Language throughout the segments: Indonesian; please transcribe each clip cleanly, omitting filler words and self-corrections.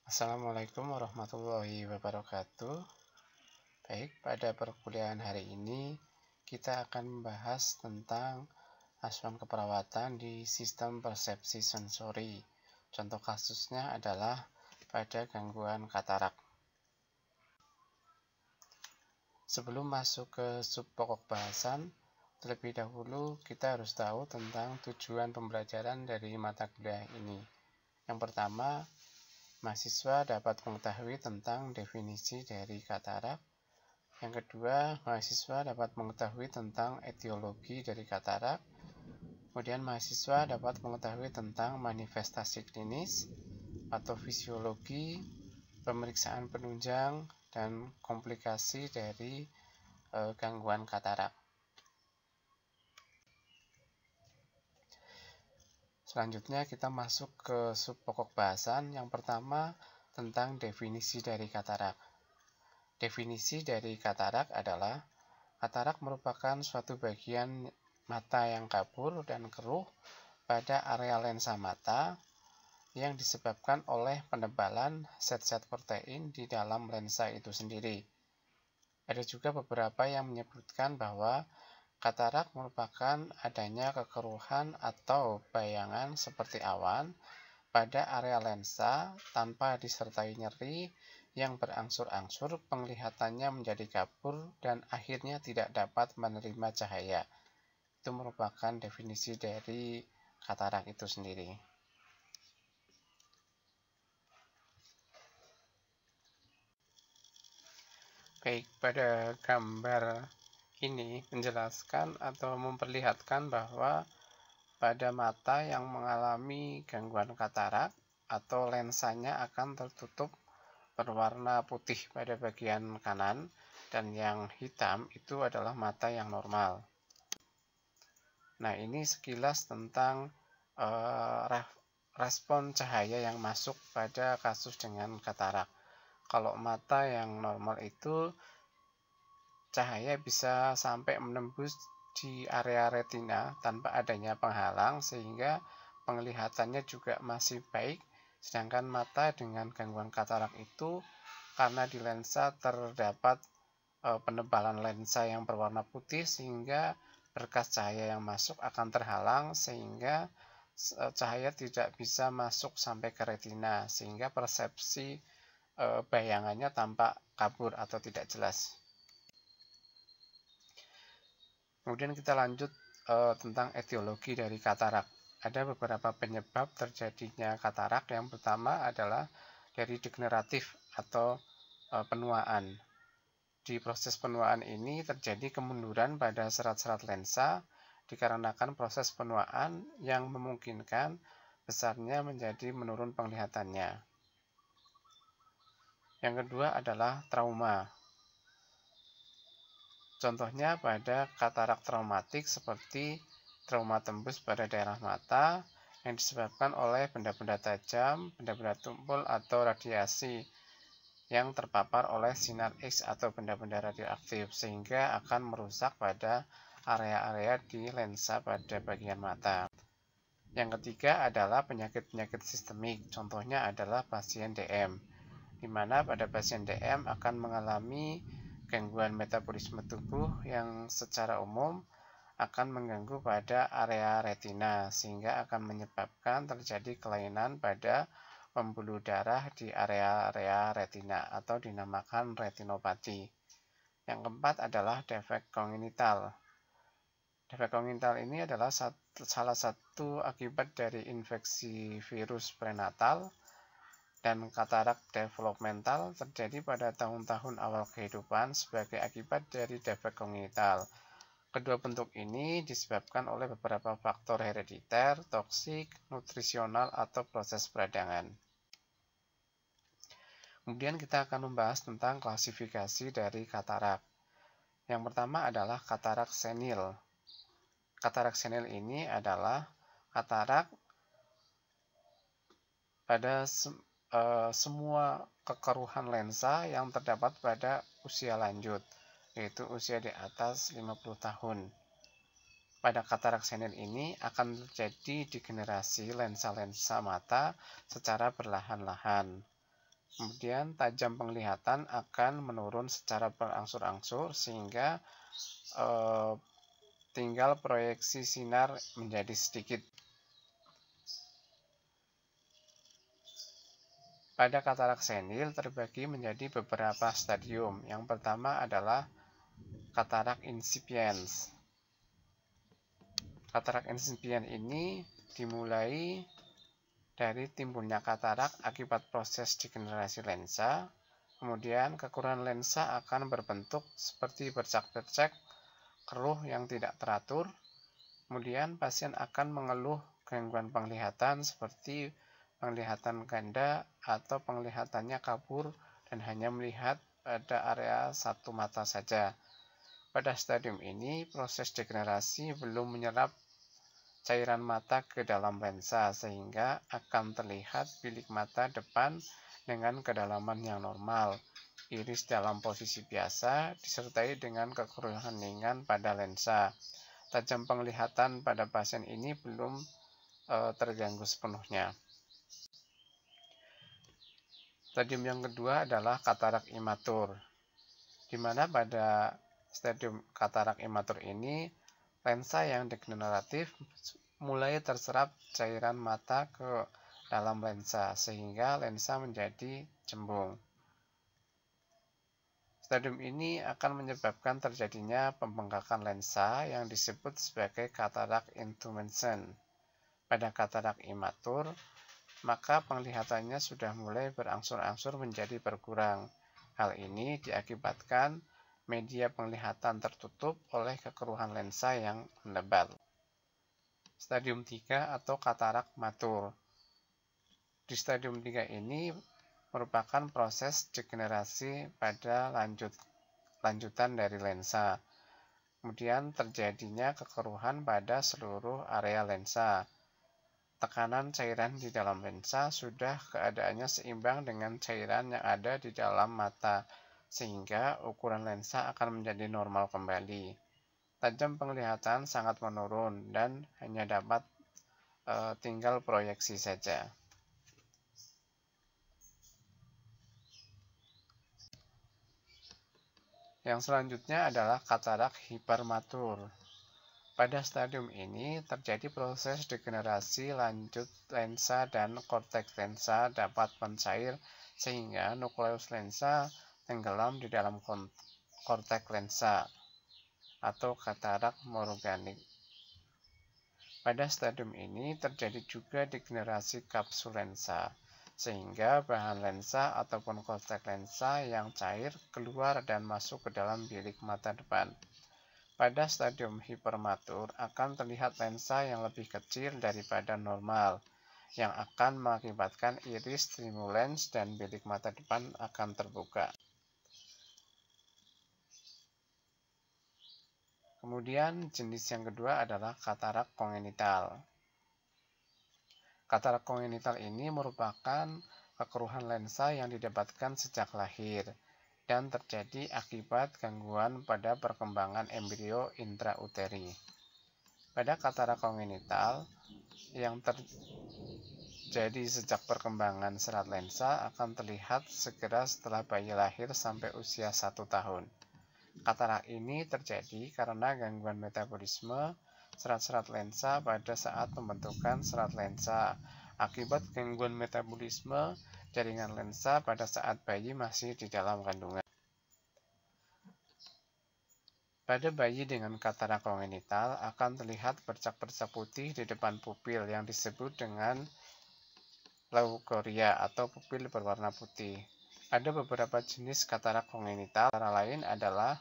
Assalamualaikum warahmatullahi wabarakatuh. Baik, pada perkuliahan hari ini kita akan membahas tentang asuhan keperawatan di sistem persepsi sensori. Contoh kasusnya adalah pada gangguan katarak. Sebelum masuk ke sub pokok bahasan, terlebih dahulu kita harus tahu tentang tujuan pembelajaran dari mata kuliah ini. Yang pertama, mahasiswa dapat mengetahui tentang definisi dari katarak. Yang kedua, mahasiswa dapat mengetahui tentang etiologi dari katarak. Kemudian mahasiswa dapat mengetahui tentang manifestasi klinis, patofisiologi, pemeriksaan penunjang, dan komplikasi dari gangguan katarak. Selanjutnya kita masuk ke sub pokok bahasan. Yang pertama tentang definisi dari katarak. Definisi dari katarak adalah katarak merupakan suatu bagian mata yang kabur dan keruh pada area lensa mata yang disebabkan oleh penebalan zat-zat protein di dalam lensa itu sendiri. Ada juga beberapa yang menyebutkan bahwa katarak merupakan adanya kekeruhan atau bayangan seperti awan pada area lensa tanpa disertai nyeri yang berangsur-angsur penglihatannya menjadi kabur dan akhirnya tidak dapat menerima cahaya. Itu merupakan definisi dari katarak itu sendiri. Baik, pada gambar ini menjelaskan atau memperlihatkan bahwa pada mata yang mengalami gangguan katarak atau lensanya akan tertutup berwarna putih pada bagian kanan dan yang hitam itu adalah mata yang normal. Nah, ini sekilas tentang respon cahaya yang masuk pada kasus dengan katarak. Kalau mata yang normal itu cahaya bisa sampai menembus di area retina tanpa adanya penghalang sehingga penglihatannya juga masih baik. Sedangkan mata dengan gangguan katarak itu karena di lensa terdapat penebalan lensa yang berwarna putih sehingga berkas cahaya yang masuk akan terhalang sehingga cahaya tidak bisa masuk sampai ke retina sehingga persepsi bayangannya tampak kabur atau tidak jelas. Kemudian kita lanjut tentang etiologi dari katarak. Ada beberapa penyebab terjadinya katarak. Yang pertama adalah dari degeneratif atau penuaan. Di proses penuaan ini terjadi kemunduran pada serat-serat lensa dikarenakan proses penuaan yang memungkinkan besarnya menjadi menurun penglihatannya. Yang kedua adalah trauma. Contohnya pada katarak traumatik seperti trauma tembus pada daerah mata yang disebabkan oleh benda-benda tajam, benda-benda tumpul atau radiasi yang terpapar oleh sinar X atau benda-benda radioaktif sehingga akan merusak pada area-area di lensa pada bagian mata. Yang ketiga adalah penyakit-penyakit sistemik. Contohnya adalah pasien DM, di mana pada pasien DM akan mengalami gangguan metabolisme tubuh yang secara umum akan mengganggu pada area retina sehingga akan menyebabkan terjadi kelainan pada pembuluh darah di area-area retina atau dinamakan retinopati. Yang keempat adalah defek kongenital. Defek kongenital ini adalah salah satu akibat dari infeksi virus prenatal dan katarak developmental terjadi pada tahun-tahun awal kehidupan sebagai akibat dari defek kongenital. Kedua bentuk ini disebabkan oleh beberapa faktor herediter, toksik, nutrisional, atau proses peradangan. Kemudian kita akan membahas tentang klasifikasi dari katarak. Yang pertama adalah katarak senil. Katarak senil ini adalah katarak pada semua kekeruhan lensa yang terdapat pada usia lanjut, yaitu usia di atas 50 tahun. Pada katarak senil ini akan terjadi degenerasi lensa-lensa mata secara perlahan-lahan. Kemudian tajam penglihatan akan menurun secara berangsur-angsur sehingga tinggal proyeksi sinar menjadi sedikit. Pada katarak senil terbagi menjadi beberapa stadium. Yang pertama adalah katarak insipiens. Katarak insipient ini dimulai dari timbulnya katarak akibat proses degenerasi lensa. Kemudian kekurangan lensa akan berbentuk seperti bercak-bercak keruh yang tidak teratur. Kemudian pasien akan mengeluh gangguan penglihatan seperti penglihatan ganda atau penglihatannya kabur dan hanya melihat pada area satu mata saja. Pada stadium ini, proses degenerasi belum menyerap cairan mata ke dalam lensa sehingga akan terlihat bilik mata depan dengan kedalaman yang normal. Iris dalam posisi biasa disertai dengan kekurangan pada lensa. Tajam penglihatan pada pasien ini belum terganggu sepenuhnya. Stadium yang kedua adalah katarak imatur, di mana pada stadium katarak imatur ini lensa yang degeneratif mulai terserap cairan mata ke dalam lensa sehingga lensa menjadi cembung. Stadium ini akan menyebabkan terjadinya pembengkakan lensa yang disebut sebagai katarak intumescent. Pada katarak imatur, maka penglihatannya sudah mulai berangsur-angsur menjadi berkurang. Hal ini diakibatkan media penglihatan tertutup oleh kekeruhan lensa yang menebal. Stadium 3 atau katarak matur. Di stadium 3 ini merupakan proses degenerasi pada lanjutan dari lensa. Kemudian terjadinya kekeruhan pada seluruh area lensa. Tekanan cairan di dalam lensa sudah keadaannya seimbang dengan cairan yang ada di dalam mata, sehingga ukuran lensa akan menjadi normal kembali. Tajam penglihatan sangat menurun dan hanya dapat tinggal proyeksi saja. Yang selanjutnya adalah katarak hipermatur. Pada stadium ini terjadi proses degenerasi lanjut lensa dan korteks lensa dapat mencair sehingga nukleus lensa tenggelam di dalam korteks lensa atau katarak monoganik. Pada stadium ini terjadi juga degenerasi kapsul lensa sehingga bahan lensa ataupun korteks lensa yang cair keluar dan masuk ke dalam bilik mata depan. Pada stadium hipermatur akan terlihat lensa yang lebih kecil daripada normal, yang akan mengakibatkan iris tremulens dan bilik mata depan akan terbuka. Kemudian jenis yang kedua adalah katarak kongenital. Katarak kongenital ini merupakan kekeruhan lensa yang didapatkan sejak lahir dan terjadi akibat gangguan pada perkembangan embrio intrauteri. Pada katarak kongenital yang terjadi sejak perkembangan serat lensa akan terlihat segera setelah bayi lahir sampai usia 1 tahun. Katarak ini terjadi karena gangguan metabolisme serat-serat lensa pada saat pembentukan serat lensa akibat gangguan metabolisme jaringan lensa pada saat bayi masih di dalam kandungan. Pada bayi dengan katarak kongenital akan terlihat bercak-bercak putih di depan pupil yang disebut dengan leukoria atau pupil berwarna putih. Ada beberapa jenis katarak kongenital, antara lain adalah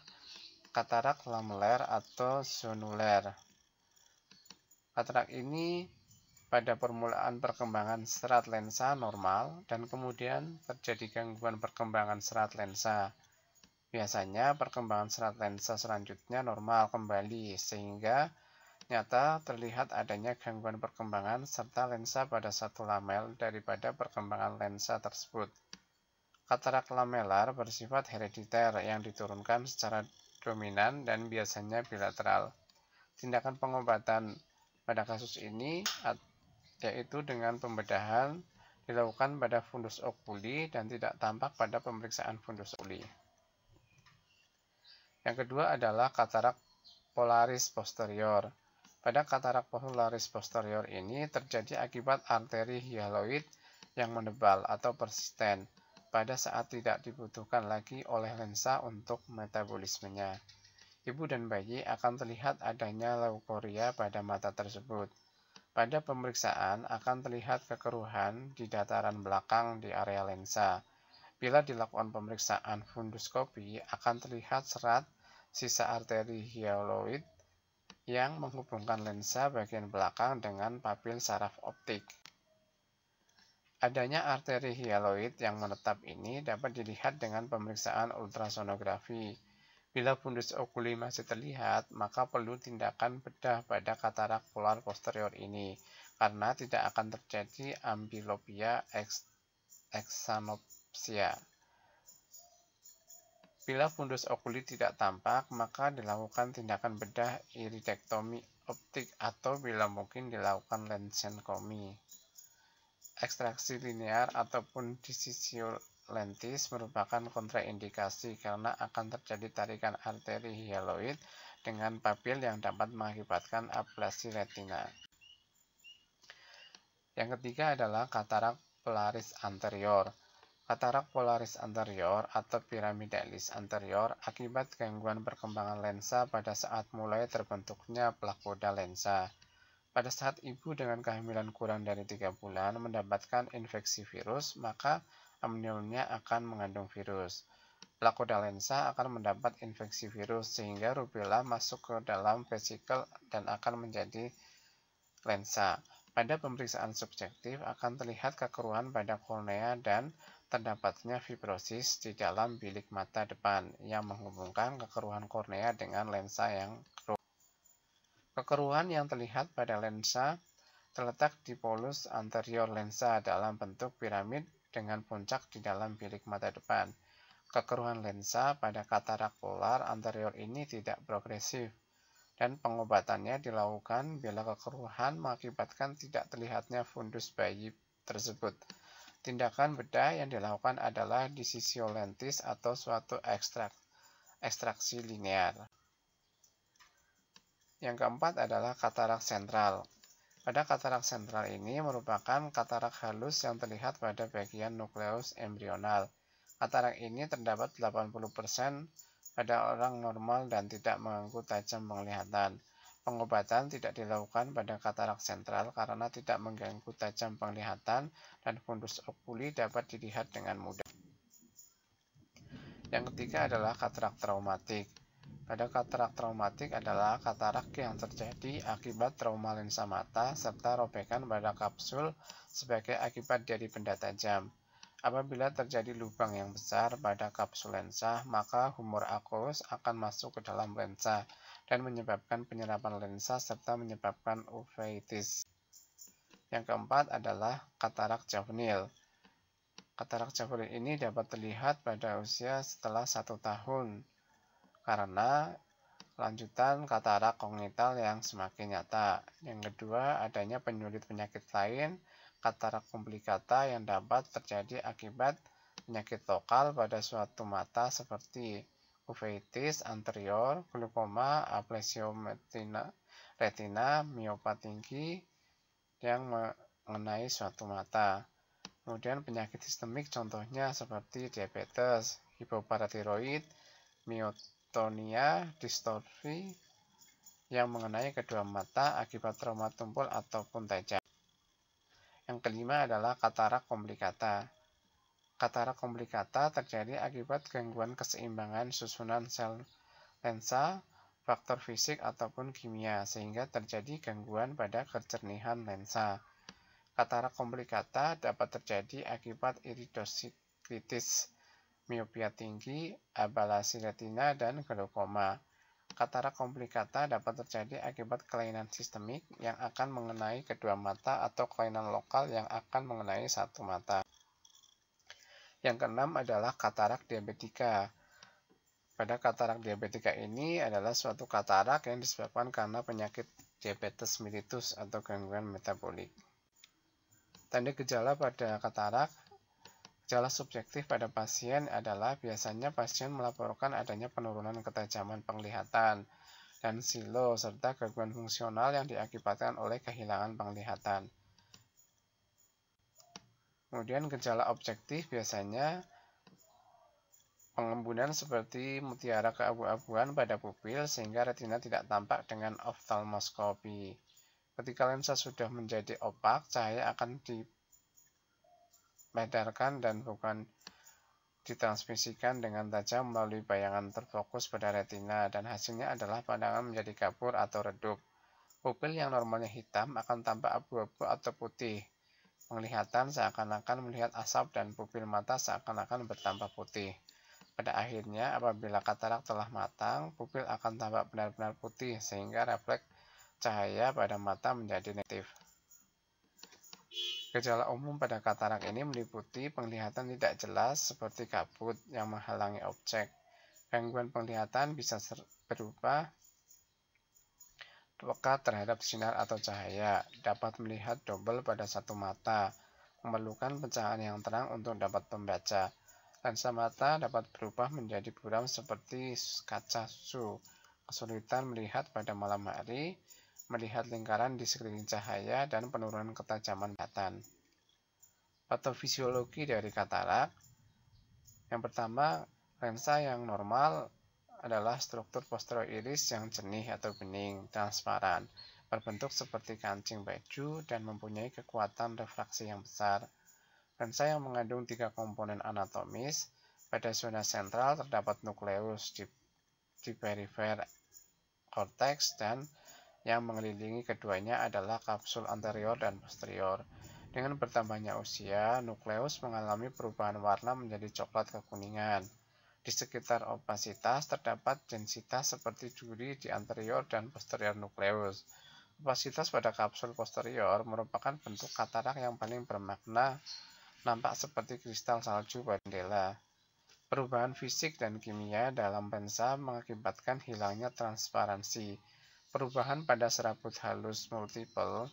katarak lameller atau zonular. Katarak ini pada permulaan perkembangan serat lensa normal dan kemudian terjadi gangguan perkembangan serat lensa. Biasanya perkembangan serat lensa selanjutnya normal kembali sehingga nyata terlihat adanya gangguan perkembangan serta lensa pada satu lamel daripada perkembangan lensa tersebut. Katarak lamelar bersifat herediter yang diturunkan secara dominan dan biasanya bilateral. Tindakan pengobatan pada kasus ini yaitu dengan pembedahan dilakukan pada fundus okuli dan tidak tampak pada pemeriksaan fundus okuli. Yang kedua adalah katarak polaris posterior. Pada katarak polaris posterior ini terjadi akibat arteri hialoid yang menebal atau persisten pada saat tidak dibutuhkan lagi oleh lensa untuk metabolismenya. Ibu dan bayi akan terlihat adanya leukoria pada mata tersebut. Pada pemeriksaan akan terlihat kekeruhan di dataran belakang di area lensa. Bila dilakukan pemeriksaan funduskopi akan terlihat serat sisa arteri hialoid yang menghubungkan lensa bagian belakang dengan papil saraf optik. Adanya arteri hialoid yang menetap ini dapat dilihat dengan pemeriksaan ultrasonografi. Bila fundus okuli masih terlihat, maka perlu tindakan bedah pada katarak polar posterior ini, karena tidak akan terjadi ambliopia eksanopsia. Bila fundus okuli tidak tampak, maka dilakukan tindakan bedah iridektomi optik atau bila mungkin dilakukan lensenkomi. Ekstraksi linear ataupun disisio lentis merupakan kontraindikasi karena akan terjadi tarikan arteri hialoid dengan papil yang dapat mengakibatkan ablasi retina. Yang ketiga adalah katarak polaris anterior. Katarak polaris anterior atau piramidalis anterior akibat gangguan perkembangan lensa pada saat mulai terbentuknya plakoda lensa. Pada saat ibu dengan kehamilan kurang dari 3 bulan mendapatkan infeksi virus, maka amniolnya akan mengandung virus. Plakoda lensa akan mendapat infeksi virus sehingga rubella masuk ke dalam vesikel dan akan menjadi lensa. Pada pemeriksaan subjektif akan terlihat kekeruhan pada kornea dan terdapatnya fibrosis di dalam bilik mata depan yang menghubungkan kekeruhan kornea dengan lensa yang keruh. Kekeruhan yang terlihat pada lensa terletak di polus anterior lensa dalam bentuk piramid dengan puncak di dalam bilik mata depan. Kekeruhan lensa pada katarak polar anterior ini tidak progresif, dan pengobatannya dilakukan bila kekeruhan mengakibatkan tidak terlihatnya fundus bayi tersebut. Tindakan bedah yang dilakukan adalah disisio lentis atau suatu ekstraksi linear. Yang keempat adalah katarak sentral. Pada katarak sentral ini merupakan katarak halus yang terlihat pada bagian nukleus embrional. Katarak ini terdapat 80% pada orang normal dan tidak mengganggu tajam penglihatan. Pengobatan tidak dilakukan pada katarak sentral karena tidak mengganggu tajam penglihatan dan fundus okuli dapat dilihat dengan mudah. Yang ketiga adalah katarak traumatik. Pada katarak traumatik adalah katarak yang terjadi akibat trauma lensa mata serta robekan pada kapsul sebagai akibat dari benda tajam. Apabila terjadi lubang yang besar pada kapsul lensa, maka humor aqueous akan masuk ke dalam lensa dan menyebabkan penyerapan lensa serta menyebabkan uveitis. Yang keempat adalah katarak juvenil. Katarak juvenil ini dapat terlihat pada usia setelah 1 tahun karena lanjutan katarak kongnital yang semakin nyata. Yang kedua, adanya penyulit penyakit lain, katarak komplikata yang dapat terjadi akibat penyakit lokal pada suatu mata seperti uveitis anterior, glaukoma, aplesio retina, miopa tinggi yang mengenai suatu mata. Kemudian penyakit sistemik contohnya seperti diabetes, hipoparatiroid, myotonia distrofi yang mengenai kedua mata akibat trauma tumpul ataupun tajam. Yang kelima adalah katarak komplikata. Katarak komplikata terjadi akibat gangguan keseimbangan susunan sel lensa, faktor fisik ataupun kimia sehingga terjadi gangguan pada kejernihan lensa. Katarak komplikata dapat terjadi akibat iridosiklitis, miopia tinggi, abalasi retina, dan glaukoma. Katarak komplikata dapat terjadi akibat kelainan sistemik yang akan mengenai kedua mata atau kelainan lokal yang akan mengenai satu mata. Yang keenam adalah katarak diabetika. Pada katarak diabetika ini adalah suatu katarak yang disebabkan karena penyakit diabetes mellitus atau gangguan metabolik. Tanda gejala pada katarak. Gejala subjektif pada pasien adalah biasanya pasien melaporkan adanya penurunan ketajaman penglihatan dan silo serta gangguan fungsional yang diakibatkan oleh kehilangan penglihatan. Kemudian gejala objektif biasanya pengembunan seperti mutiara keabu-abuan pada pupil sehingga retina tidak tampak dengan oftalmoskopi. Ketika lensa sudah menjadi opak, cahaya akan diledarkan dan bukan ditransmisikan dengan tajam melalui bayangan terfokus pada retina dan hasilnya adalah pandangan menjadi kabur atau redup. Pupil yang normalnya hitam akan tampak abu-abu atau putih. Penglihatan seakan-akan melihat asap dan pupil mata seakan-akan bertambah putih. Pada akhirnya, apabila katarak telah matang, pupil akan tampak benar-benar putih sehingga refleks cahaya pada mata menjadi negatif. Gejala umum pada katarak ini meliputi penglihatan tidak jelas seperti kabut yang menghalangi objek. Gangguan penglihatan bisa berupa peka terhadap sinar atau cahaya, dapat melihat double pada satu mata, memerlukan pencahayaan yang terang untuk dapat membaca. Lensa mata dapat berubah menjadi buram seperti kaca susu, kesulitan melihat pada malam hari, melihat lingkaran di sekeliling cahaya, dan penurunan ketajaman penglihatan. Patofisiologi dari katarak. Yang pertama, lensa yang normal adalah struktur posterior iris yang jernih atau bening, transparan, berbentuk seperti kancing baju dan mempunyai kekuatan refraksi yang besar. Lensa yang mengandung 3 komponen anatomis, pada zona sentral terdapat nukleus di perifer korteks dan yang mengelilingi keduanya adalah kapsul anterior dan posterior. Dengan bertambahnya usia, nukleus mengalami perubahan warna menjadi coklat kekuningan. Di sekitar opasitas terdapat densitas seperti duri di anterior dan posterior nukleus. Opasitas pada kapsul posterior merupakan bentuk katarak yang paling bermakna, nampak seperti kristal salju pada jendela. Perubahan fisik dan kimia dalam lensa mengakibatkan hilangnya transparansi. Perubahan pada serabut halus multiple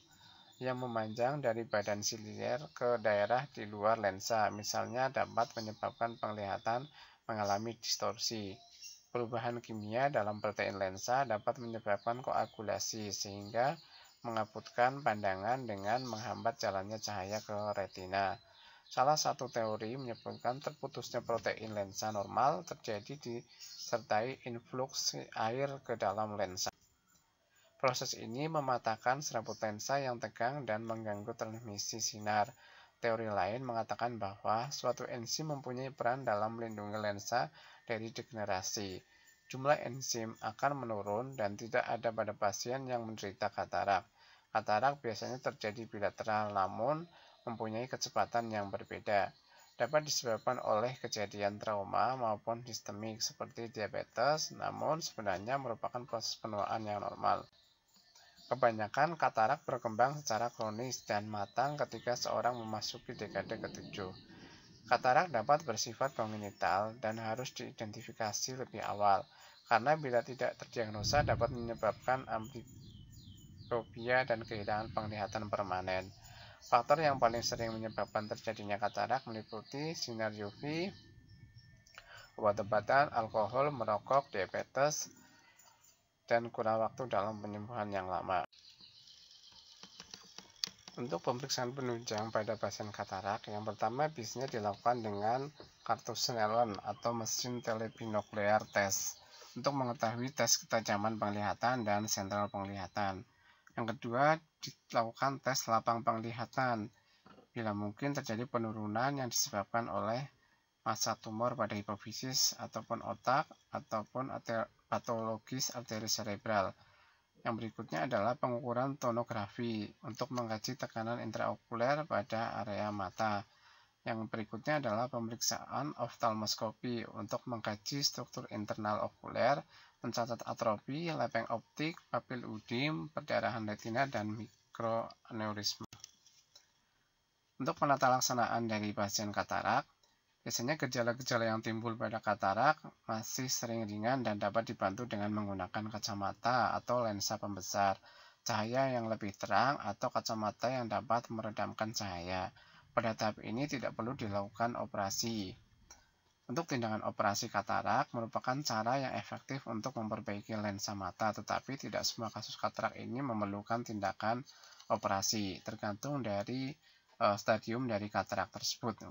yang memanjang dari badan silinder ke daerah di luar lensa, misalnya dapat menyebabkan penglihatan mengalami distorsi. Perubahan kimia dalam protein lensa dapat menyebabkan koagulasi sehingga mengabutkan pandangan dengan menghambat jalannya cahaya ke retina. Salah satu teori menyebutkan terputusnya protein lensa normal terjadi disertai influx air ke dalam lensa. Proses ini mematahkan serabut lensa yang tegang dan mengganggu transmisi sinar. Teori lain mengatakan bahwa suatu enzim mempunyai peran dalam melindungi lensa dari degenerasi. Jumlah enzim akan menurun dan tidak ada pada pasien yang menderita katarak. Katarak biasanya terjadi bilateral namun mempunyai kecepatan yang berbeda. Dapat disebabkan oleh kejadian trauma maupun sistemik seperti diabetes, namun sebenarnya merupakan proses penuaan yang normal. Kebanyakan katarak berkembang secara kronis dan matang ketika seorang memasuki dekade ke-7. Katarak dapat bersifat kongenital dan harus diidentifikasi lebih awal, karena bila tidak terdiagnosa dapat menyebabkan ambliopia dan kehilangan penglihatan permanen. Faktor yang paling sering menyebabkan terjadinya katarak meliputi sinar UV, obat-obatan, alkohol, merokok, diabetes, dan kurang waktu dalam penyembuhan yang lama. Untuk pemeriksaan penunjang pada pasien katarak, yang pertama biasanya dilakukan dengan kartu Snellen atau mesin telebinoklear test untuk mengetahui tes ketajaman penglihatan dan sentral penglihatan. Yang kedua, dilakukan tes lapang penglihatan bila mungkin terjadi penurunan yang disebabkan oleh massa tumor pada hipofisis ataupun otak ataupun patologis arteri cerebral. Yang berikutnya adalah pengukuran tonografi untuk mengkaji tekanan intraokuler pada area mata. Yang berikutnya adalah pemeriksaan oftalmoskopi untuk mengkaji struktur internal okuler, mencatat atrofi, lepeng optik, papil udim, perdarahan retina, dan mikroaneurisma. Untuk penata laksanaan dari pasien katarak, biasanya gejala-gejala yang timbul pada katarak masih sering ringan dan dapat dibantu dengan menggunakan kacamata atau lensa pembesar. cahaya yang lebih terang, atau kacamata yang dapat meredamkan cahaya. Pada tahap ini tidak perlu dilakukan operasi. Untuk tindakan operasi katarak merupakan cara yang efektif untuk memperbaiki lensa mata, tetapi tidak semua kasus katarak ini memerlukan tindakan operasi, tergantung dari stadium dari katarak tersebut.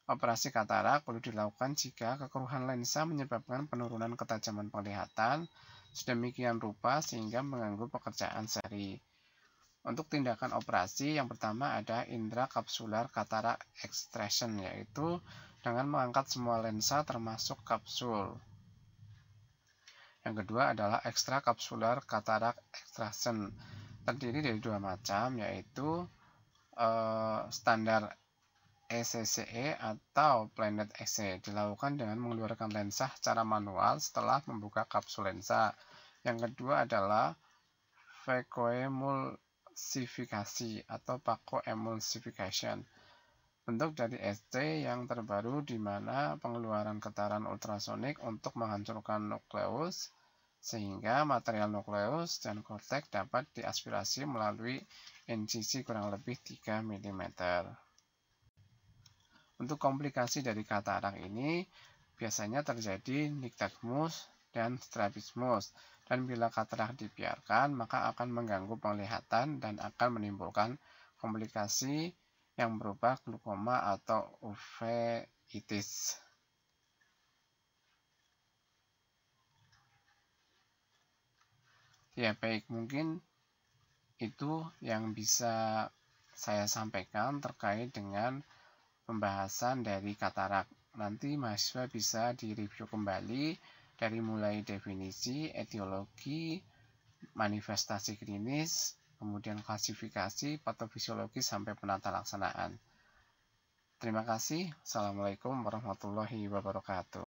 Operasi katarak perlu dilakukan jika kekeruhan lensa menyebabkan penurunan ketajaman penglihatan sedemikian rupa sehingga mengganggu pekerjaan sehari. Untuk tindakan operasi, yang pertama ada intrakapsular cataract extraction, yaitu dengan mengangkat semua lensa termasuk kapsul. Yang kedua adalah extracapsular cataract extraction, terdiri dari dua macam, yaitu standar ECCE atau Planet EC, dilakukan dengan mengeluarkan lensa secara manual setelah membuka kapsul lensa. Yang kedua adalah phacoemulsifikasi atau phacoemulsification, bentuk dari ST yang terbaru di mana pengeluaran getaran ultrasonik untuk menghancurkan nukleus sehingga material nukleus dan korteks dapat diaspirasi melalui insisi kurang lebih 3 mm. Untuk komplikasi dari katarak ini biasanya terjadi nystagmus dan strabismus, dan bila katarak dibiarkan maka akan mengganggu penglihatan dan akan menimbulkan komplikasi yang berupa glaukoma atau uveitis. Ya baik, mungkin itu yang bisa saya sampaikan terkait dengan pembahasan dari katarak. Nanti mahasiswa bisa direview kembali dari mulai definisi, etiologi, manifestasi klinis, kemudian klasifikasi, patofisiologi, sampai penata laksanaan. Terima kasih. Assalamualaikum warahmatullahi wabarakatuh.